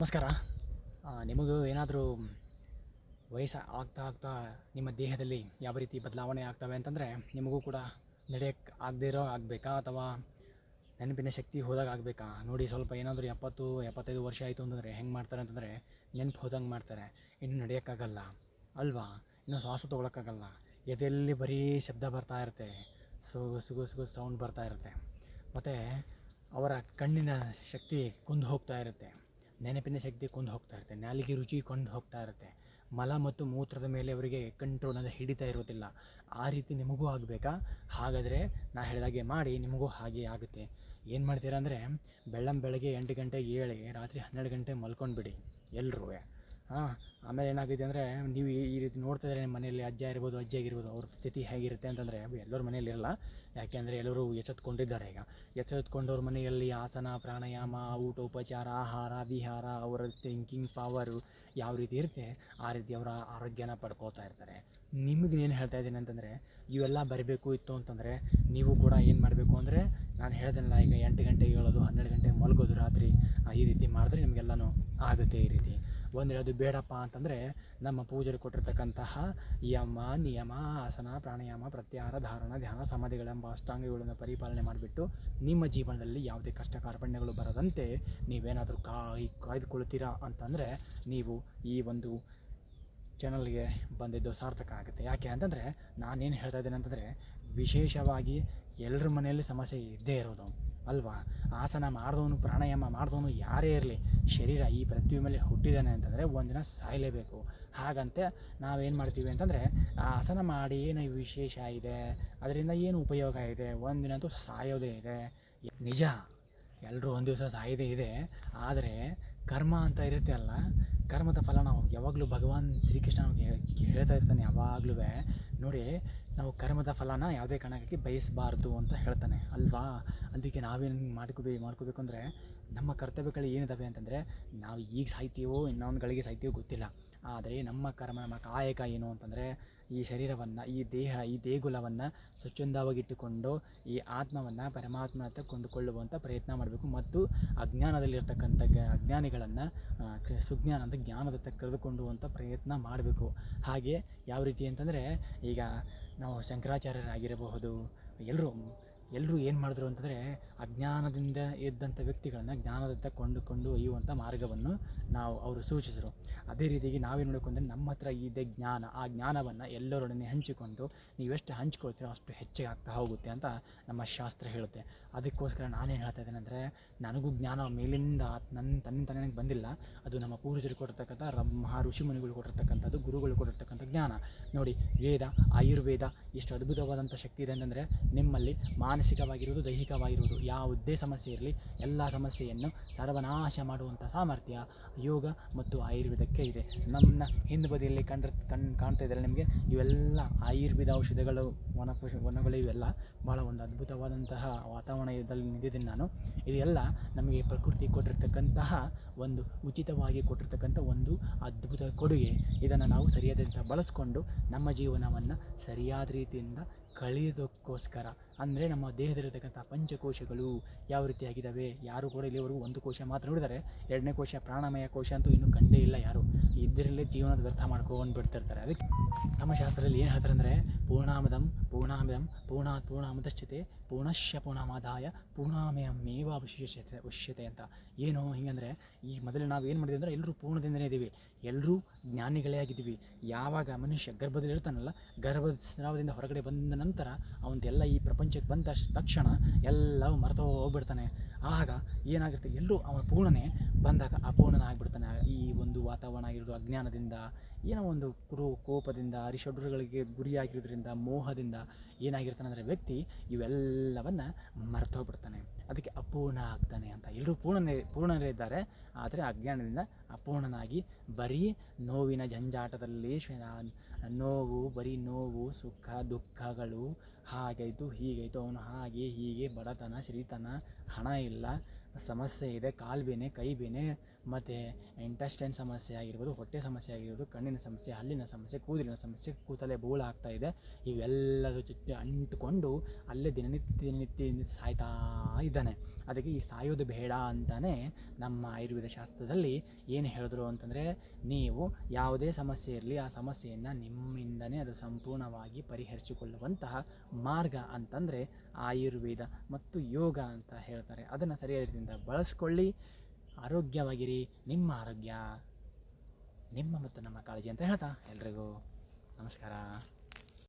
ನಮಸ್ಕಾರ. ನಿಮಗೂ ಏನಾದರೂ ವಯಸ್ಸು ಆಗ್ತಾ ಆಗ್ತಾ ನಿಮ್ಮ ದೇಹದಲ್ಲಿ ಯಾವ ರೀತಿ ಬದಲಾವಣೆ ಆಗ್ತವೆ ಅಂತಂದರೆ ನಿಮಗೂ ಕೂಡ ನಡೆಯೋಕ್ಕೆ ಆಗದೇ ಇರೋ ಆಗಬೇಕಾ ಅಥವಾ ನೆನಪಿನ ಶಕ್ತಿ ಹೋದಾಗ ಆಗಬೇಕಾ ನೋಡಿ. ಸ್ವಲ್ಪ ಏನಾದರೂ 70-75 ವರ್ಷ ಆಯಿತು ಅಂತಂದರೆ ಹೆಂಗೆ ಮಾಡ್ತಾರೆ ಅಂತಂದರೆ ನೆನಪು ಹೋದಂಗೆ ಮಾಡ್ತಾರೆ. ಇನ್ನು ನಡೆಯೋಕ್ಕಾಗಲ್ಲ ಅಲ್ವಾ, ಇನ್ನು ಶ್ವಾಸ ತೊಗೊಳಕ್ಕಾಗಲ್ಲ, ಎದೆಯಲ್ಲಿ ಬರೀ ಶಬ್ದ ಬರ್ತಾ ಇರುತ್ತೆ, ಸುಗು ಸುಗು ಸುಗು ಸೌಂಡ್ ಬರ್ತಾ ಇರುತ್ತೆ. ಮತ್ತು ಅವರ ಕಣ್ಣಿನ ಶಕ್ತಿ ಕುಂದು ಹೋಗ್ತಾ ಇರುತ್ತೆ, ನೆನಪಿನ ಶಕ್ತಿ ಕೊಂದು ಹೋಗ್ತಾ ಇರುತ್ತೆ, ನಾಲಿಗೆ ರುಚಿ ಕೊಂಡು ಹೋಗ್ತಾ ಇರುತ್ತೆ, ಮಲ ಮತ್ತು ಮೂತ್ರದ ಮೇಲೆ ಅವರಿಗೆ ಕಂಟ್ರೋಲ್ ಅಂದರೆ ಹಿಡಿತಾ ಇರೋದಿಲ್ಲ. ಆ ರೀತಿ ನಿಮಗೂ ಆಗಬೇಕಾ? ಹಾಗಾದರೆ ನಾ ಹೇಳಿದಾಗೆ ಮಾಡಿ, ನಿಮಗೂ ಹಾಗೆ ಆಗುತ್ತೆ. ಏನು ಮಾಡ್ತೀರಾ ಅಂದರೆ ಬೆಳಗ್ಗೆ 8 ಗಂಟೆಗೆ ಏಳಿ ರಾತ್ರಿ 12 ಗಂಟೆ ಮಲ್ಕೊಂಡ್ಬಿಡಿ ಎಲ್ಲರೂ. ಆಮೇಲೆ ಏನಾಗಿದೆ ಅಂದರೆ ನೀವು ಈ ರೀತಿ ನೋಡ್ತಾ ಇದ್ದಾರೆ, ನಿಮ್ಮ ಮನೆಯಲ್ಲಿ ಅಜ್ಜ ಇರ್ಬೋದು, ಅಜ್ಜಿ ಆಗಿರ್ಬೋದು, ಅವ್ರ ಸ್ಥಿತಿ ಹೇಗಿರುತ್ತೆ ಅಂತಂದರೆ ಎಲ್ಲರ ಮನೆಯಲ್ಲಿ ಇರಲ್ಲ. ಯಾಕೆಂದರೆ ಎಲ್ಲರೂ ಎಚ್ಚೆತ್ಕೊಂಡಿದ್ದಾರೆ. ಈಗ ಎಚ್ಚೆತ್ಕೊಂಡವ್ರ ಮನೆಯಲ್ಲಿ ಆಸನ, ಪ್ರಾಣಾಯಾಮ, ಊಟೋಪಚಾರ, ಆಹಾರ ವಿಹಾರ, ಅವರ ಥಿಂಕಿಂಗ್ ಪವರು ಯಾವ ರೀತಿ ಇರುತ್ತೆ ಆ ರೀತಿ ಅವರ ಆರೋಗ್ಯನ ಪಡ್ಕೊಳ್ತಾ ಇರ್ತಾರೆ. ನಿಮಗೆ ಏನು ಹೇಳ್ತಾ ಇದ್ದೀನಿ ಅಂತಂದರೆ ಇವೆಲ್ಲ ಬರಬೇಕು ಇತ್ತು ಅಂತಂದರೆ ನೀವು ಕೂಡ ಏನು ಮಾಡಬೇಕು ಅಂದರೆ ನಾನು ಹೇಳ್ದೆನಲ್ಲ, ಈಗ 8 ಗಂಟೆಗೆ ಹೇಳೋದು, 12 ಗಂಟೆಗೆ ಮಲಗೋದು ರಾತ್ರಿ, ಈ ರೀತಿ ಮಾಡಿದ್ರೆ ನಿಮಗೆಲ್ಲನೂ ಆಗುತ್ತೆ. ಈ ರೀತಿ ಒಂದು ಹೇಳೋದು ಬೇಡಪ್ಪ ಅಂತಂದರೆ ನಮ್ಮ ಪೂಜೆರು ಕೊಟ್ಟಿರ್ತಕ್ಕಂತಹ ಯಮ ನಿಯಮ, ಆಸನ, ಪ್ರಾಣಾಯಾಮ, ಪ್ರತ್ಯಾಹಾರ, ಧಾರಣ, ಧ್ಯಾನ, ಸಮಾಧಿಗಳೆಂಬ ಅಷ್ಟಾಂಗಗಳನ್ನು ಪರಿಪಾಲನೆ ಮಾಡಿಬಿಟ್ಟು ನಿಮ್ಮ ಜೀವನದಲ್ಲಿ ಯಾವುದೇ ಕಷ್ಟ ಕಾರ್ಪಣ್ಯಗಳು ಬರದಂತೆ ನೀವೇನಾದರೂ ಕಾಯ್ದುಕೊಳ್ತೀರಾ ಅಂತಂದರೆ ನೀವು ಈ ಒಂದು ಚಾನಲ್ಗೆ ಬಂದಿದ್ದು ಸಾರ್ಥಕ ಆಗುತ್ತೆ. ಯಾಕೆ ಅಂತಂದರೆ ನಾನೇನು ಹೇಳ್ತಾ ಇದ್ದೇನೆ ಅಂತಂದರೆ ವಿಶೇಷವಾಗಿ ಎಲ್ಲರ ಮನೆಯಲ್ಲಿ ಸಮಸ್ಯೆ ಇದ್ದೇ ಇರೋದು ಅಲ್ವಾ. ಆಸನ ಮಾಡಿದವನು, ಪ್ರಾಣಾಯಾಮ ಮಾಡಿದವನು ಯಾರೇ ಇರಲಿ, ಶರೀರ ಈ ಪೃಥ್ವಿ ಮೇಲೆ ಹುಟ್ಟಿದ್ದಾನೆ ಅಂತಂದರೆ ಒಂದಿನ ಸಾಯಲೇಬೇಕು. ಹಾಗಂತೆ ನಾವೇನು ಮಾಡ್ತೀವಿ ಅಂತಂದರೆ ಆಸನ ಮಾಡಿ ಏನು ವಿಶೇಷ ಇದೆ, ಅದರಿಂದ ಏನು ಉಪಯೋಗ ಇದೆ, ಒಂದಿನ ಅಂತೂ ಸಾಯೋದೇ ಇದೆ. ನಿಜ, ಎಲ್ಲರೂ ಒಂದು ದಿವಸ ಸಾಯೋದೇ ಇದೆ. ಆದರೆ ಕರ್ಮ ಅಂತ ಇರುತ್ತೆ ಅಲ್ಲ, ಕರ್ಮದ ಫಲ ನಾವು ಯಾವಾಗಲೂ ಭಗವಾನ್ ಶ್ರೀಕೃಷ್ಣ ಹೇಳ್ತಾ ಇರ್ತಾನೆ ಯಾವಾಗಲೂ ನೋಡಿ, ನಾವು ಕರ್ಮದ ಫಲನ ಯಾವುದೇ ಕಾರಣಕ್ಕೆ ಬಯಸಬಾರ್ದು ಅಂತ ಹೇಳ್ತಾನೆ ಅಲ್ವಾ. ಅದಕ್ಕೆ ನಾವೇನು ಮಾಡ್ಕೋಬೇಕು ಅಂದರೆ ನಮ್ಮ ಕರ್ತವ್ಯಗಳು ಏನಿದ್ದಾವೆ ಅಂತಂದರೆ ನಾವು ಈಗ ಸಾಯ್ತೀವೋ ಇನ್ನೊಂದು ಗಳಿಗೆ ಸಾಯ್ತೀವೋ ಗೊತ್ತಿಲ್ಲ. ಆದರೆ ನಮ್ಮ ಕರ್ಮ, ನಮ್ಮ ಕಾಯಕ ಏನು ಅಂತಂದರೆ ಈ ಶರೀರವನ್ನು, ಈ ದೇಗುಲವನ್ನು ಸ್ವಚ್ಛಂದವಾಗಿಟ್ಟುಕೊಂಡು ಈ ಆತ್ಮವನ್ನು ಪರಮಾತ್ಮ ಹತ್ರ ಕೊಂಡುಕೊಳ್ಳುವಂಥ ಪ್ರಯತ್ನ ಮಾಡಬೇಕು. ಮತ್ತು ಅಜ್ಞಾನದಲ್ಲಿರ್ತಕ್ಕಂಥ ಅಜ್ಞಾನಿಗಳನ್ನು ಸುಜ್ಞಾನ ಅಂತ ಜ್ಞಾನದತ್ತ ಕರೆದುಕೊಳ್ಳುವಂಥ ಪ್ರಯತ್ನ ಮಾಡಬೇಕು. ಹಾಗೆ ಯಾವ ರೀತಿ ಅಂತಂದರೆ ಈಗ ನಾವು ಶಂಕರಾಚಾರ್ಯರಾಗಿರಬಹುದು, ಎಲ್ಲರೂ ಏನು ಮಾಡಿದ್ರು ಅಂತಂದರೆ ಅಜ್ಞಾನದಿಂದ ಇದ್ದಂಥ ವ್ಯಕ್ತಿಗಳನ್ನು ಜ್ಞಾನದತ್ತ ಕೊಂಡುಕೊಂಡು ಒಯ್ಯುವಂಥ ಮಾರ್ಗವನ್ನು ಅವರು ಸೂಚಿಸಿದರು. ಅದೇ ರೀತಿಯಾಗಿ ನಾವೇನು ನೋಡ್ಕೊಂಡ್ರೆ ನಮ್ಮ ಹತ್ರ ಇದೆ ಜ್ಞಾನ, ಆ ಜ್ಞಾನವನ್ನು ಎಲ್ಲರೊಡನೆ ಹಂಚಿಕೊಂಡು ನೀವೆಷ್ಟು ಹಂಚ್ಕೊಳ್ತೀರೋ ಅಷ್ಟು ಹೆಚ್ಚಿಗೆ ಆಗ್ತಾ ಹೋಗುತ್ತೆ ಅಂತ ನಮ್ಮ ಶಾಸ್ತ್ರ ಹೇಳುತ್ತೆ. ಅದಕ್ಕೋಸ್ಕರ ನಾನೇನು ಹೇಳ್ತಾ ಇದ್ದೇನೆ ಅಂದರೆ ನನಗೂ ಜ್ಞಾನ ಮೇಲಿಂದ ತನ್ನಿಂದ ಬಂದಿಲ್ಲ. ಅದು ನಮ್ಮ ಪೂರ್ವಜರು ಕೊಟ್ಟಿರ್ತಕ್ಕಂಥ ಋಷಿಮುನಿಗಳು ಕೊಟ್ಟಿರ್ತಕ್ಕಂಥದ್ದು, ಗುರುಗಳು ಕೊಟ್ಟಿರ್ತಕ್ಕಂಥ ಜ್ಞಾನ. ನೋಡಿ, ವೇದ, ಆಯುರ್ವೇದ ಎಷ್ಟು ಅದ್ಭುತವಾದಂಥ ಶಕ್ತಿ ಇದೆ ಅಂತಂದರೆ ನಿಮ್ಮಲ್ಲಿ ಮಾನಸಿಕವಾಗಿರುವುದು, ದೈಹಿಕವಾಗಿರುವುದು ಯಾವುದೇ ಸಮಸ್ಯೆ ಇರಲಿ ಎಲ್ಲ ಸಮಸ್ಯೆಯನ್ನು ಸರ್ವನಾಶ ಮಾಡುವಂಥ ಸಾಮರ್ಥ್ಯ ಯೋಗ ಮತ್ತು ಆಯುರ್ವೇದಕ್ಕೆ ಇದೆ. ನಮ್ಮ ಹಿಂದೆ ಬದಿಯಲ್ಲಿ ಕಾಣ್ತಾ ಇದ್ದಾರೆ ನಿಮಗೆ, ಇವೆಲ್ಲ ಆಯುರ್ವೇದ ಔಷಧಿಗಳು, ವನಗಳು, ಇವೆಲ್ಲ ಭಾಳ ಒಂದು ಅದ್ಭುತವಾದಂತಹ ವಾತಾವರಣದಲ್ಲಿ ನಿಂತಿದ್ದೀನಿ ನಾನು. ಇದೆಲ್ಲ ನಮಗೆ ಪ್ರಕೃತಿ ಕೊಟ್ಟಿರ್ತಕ್ಕಂತಹ ಒಂದು ಉಚಿತವಾಗಿ ಕೊಟ್ಟಿರ್ತಕ್ಕಂಥ ಒಂದು ಅದ್ಭುತ ಕೊಡುಗೆ. ಇದನ್ನು ನಾವು ಸರಿಯಾದ ಬಳಸ್ಕೊಂಡು ನಮ್ಮ ಜೀವನವನ್ನು ಸರಿಯಾದ ರೀತಿಯಿಂದ ಕಳೆಯೋದಕ್ಕೋಸ್ಕರ, ಅಂದರೆ ನಮ್ಮ ದೇಹದಲ್ಲಿರ್ತಕ್ಕಂಥ ಪಂಚಕೋಶಗಳು ಯಾವ ರೀತಿಯಾಗಿದ್ದಾವೆ, ಯಾರು ಕೂಡ ಇಲ್ಲಿವರೆಗೂ ಒಂದು ಕೋಶ ಮಾತ್ರ ನೋಡಿದರೆ, 2ನೇ ಕೋಶ ಪ್ರಾಣಮಯ ಕೋಶ ಅಂತೂ ಇನ್ನೂ ಕಂಡೇ ಇಲ್ಲ ಯಾರು. ಇದರಲ್ಲೇ ಜೀವನದ ವ್ಯರ್ಥ ಮಾಡ್ಕೊಂಡು ಬಿಡ್ತಿರ್ತಾರೆ. ಅದಕ್ಕೆ ನಮ್ಮ ಶಾಸ್ತ್ರದಲ್ಲಿ ಏನು ಹೇಳ್ತಾರೆ ಅಂದರೆ ಪೂರ್ಣಾತ್ ಪೂರ್ಣಮುದಚ್ಯತೆ ಪೂರ್ಣಶ್ಯ ಪೂರ್ಣಮಾದಾಯ ಪೂರ್ಣಮೇವ ಉಷ್ಯತೆ ಅಂತ. ಏನು ಹಿಂಗಂದರೆ ಈ ಮೊದಲು ನಾವು ಏನು ಮಾಡಿದ್ವಿ ಅಂದರೆ ಎಲ್ಲರೂ ಪೂರ್ಣದಿಂದಲೇ ಇದ್ದೀವಿ, ಎಲ್ಲರೂ ಜ್ಞಾನಿಗಳೇ ಆಗಿದ್ದೀವಿ. ಯಾವಾಗ ಮನುಷ್ಯ ಗರ್ಭದಲ್ಲಿ ಇರ್ತಾನಲ್ಲ, ಗರ್ಭಸ್ರಾವದಿಂದ ಹೊರಗಡೆ ಬಂದ ನಂತರ ಅವನದೆಲ್ಲ ಈ ಪ್ರಪಂಚಕ್ಕೆ ಬಂದ ತಕ್ಷಣ ಎಲ್ಲವೂ ಮರೆತು ಹೋಗ್ಬಿಡ್ತಾನೆ. ಆಗ ಏನಾಗಿರುತ್ತೆ, ಎಲ್ಲರೂ ಅವನ ಪೂರ್ಣನೇ ಬಂದಾಗ ಅಪೂರ್ಣನ ಆಗಿಬಿಡ್ತಾನೆ. ಈ ಒಂದು ವಾತಾವರಣ ಆಗಿರೋದು ಅಜ್ಞಾನದಿಂದ, ಏನೋ ಒಂದು ಕೋಪದಿಂದ, ಅರಿಷಡ್ವರ್ಗಳಿಗೆ ಗುರಿಯಾಗಿರೋದ್ರಿಂದ, ಮೋಹದಿಂದ ಏನಾಗಿರ್ತಾನೆ ಅಂದರೆ ವ್ಯಕ್ತಿ ಇವೆಲ್ಲವನ್ನು ಮರೆತು ಹೋಗ್ಬಿಡ್ತಾನೆ. ಅದಕ್ಕೆ ಅಪೂರ್ಣ ಆಗ್ತಾನೆ ಅಂತ. ಎಲ್ಲರೂ ಪೂರ್ಣರೇ ಇದ್ದಾರೆ, ಆದರೆ ಅಜ್ಞಾನದಿಂದ ಅಪೂರ್ಣನಾಗಿ ಬರೀ ನೋವಿನ ಜಂಜಾಟದಲ್ಲಿ ಬರೀ ನೋವು, ಸುಖ, ದುಃಖಗಳು, ಹಾಗಾಯಿತು ಹೀಗಾಯಿತು, ಅವನು ಹಾಗೆ ಹೀಗೆ, ಬಡತನ, ಸಿರಿತನ, ಹಣ ಇಲ್ಲ, ಸಮಸ್ಯೆ ಇದೆ, ಕಾಲು ಬೇನೆ, ಕೈ ಬೇನೆ, ಮತ್ತು ಇಂಟೆಸ್ಟೈನ್ ಸಮಸ್ಯೆ ಆಗಿರ್ಬೋದು, ಹೊಟ್ಟೆ ಸಮಸ್ಯೆ ಆಗಿರ್ಬೋದು, ಕಣ್ಣಿನ ಸಮಸ್ಯೆ, ಹಲ್ಲಿನ ಸಮಸ್ಯೆ, ಕೂದಲಿನ ಸಮಸ್ಯೆ, ಕೂದಲೇ ಬೋಳ ಆಗ್ತಾ ಇದೆ. ಇವೆಲ್ಲದ ಜೊತೆ ಅಂಟುಕೊಂಡು ಅಲ್ಲೇ ದಿನನಿತ್ಯ ಸಾಯ್ತಾ ಇದ್ದಾರೆ. ಇದ್ದಾನೆ. ಅದಕ್ಕೆ ಈ ಸಾಯೋದು ಬೇಡ ಅಂತಲೇ ನಮ್ಮ ಆಯುರ್ವೇದ ಶಾಸ್ತ್ರದಲ್ಲಿ ಏನು ಹೇಳಿದ್ರು ಅಂತಂದರೆ, ನೀವು ಯಾವುದೇ ಸಮಸ್ಯೆ ಇರಲಿ ಆ ಸಮಸ್ಯೆಯನ್ನು ನಿಮ್ಮಿಂದನೇ ಅದು ಸಂಪೂರ್ಣವಾಗಿ ಪರಿಹರಿಸಿಕೊಳ್ಳುವಂತಹ ಮಾರ್ಗ ಅಂತಂದರೆ ಆಯುರ್ವೇದ ಮತ್ತು ಯೋಗ ಅಂತ ಹೇಳ್ತಾರೆ. ಅದನ್ನು ಸರಿಯಾದ ರೀತಿಯಿಂದ ಬಳಸ್ಕೊಳ್ಳಿ, ಆರೋಗ್ಯವಾಗಿರಿ. ನಿಮ್ಮ ಆರೋಗ್ಯ ನಿಮ್ಮ ಮತ್ತು ನಮ್ಮ ಕಾಳಜಿ ಅಂತ ಹೇಳ್ತಾ ಎಲ್ರಿಗೂ ನಮಸ್ಕಾರ.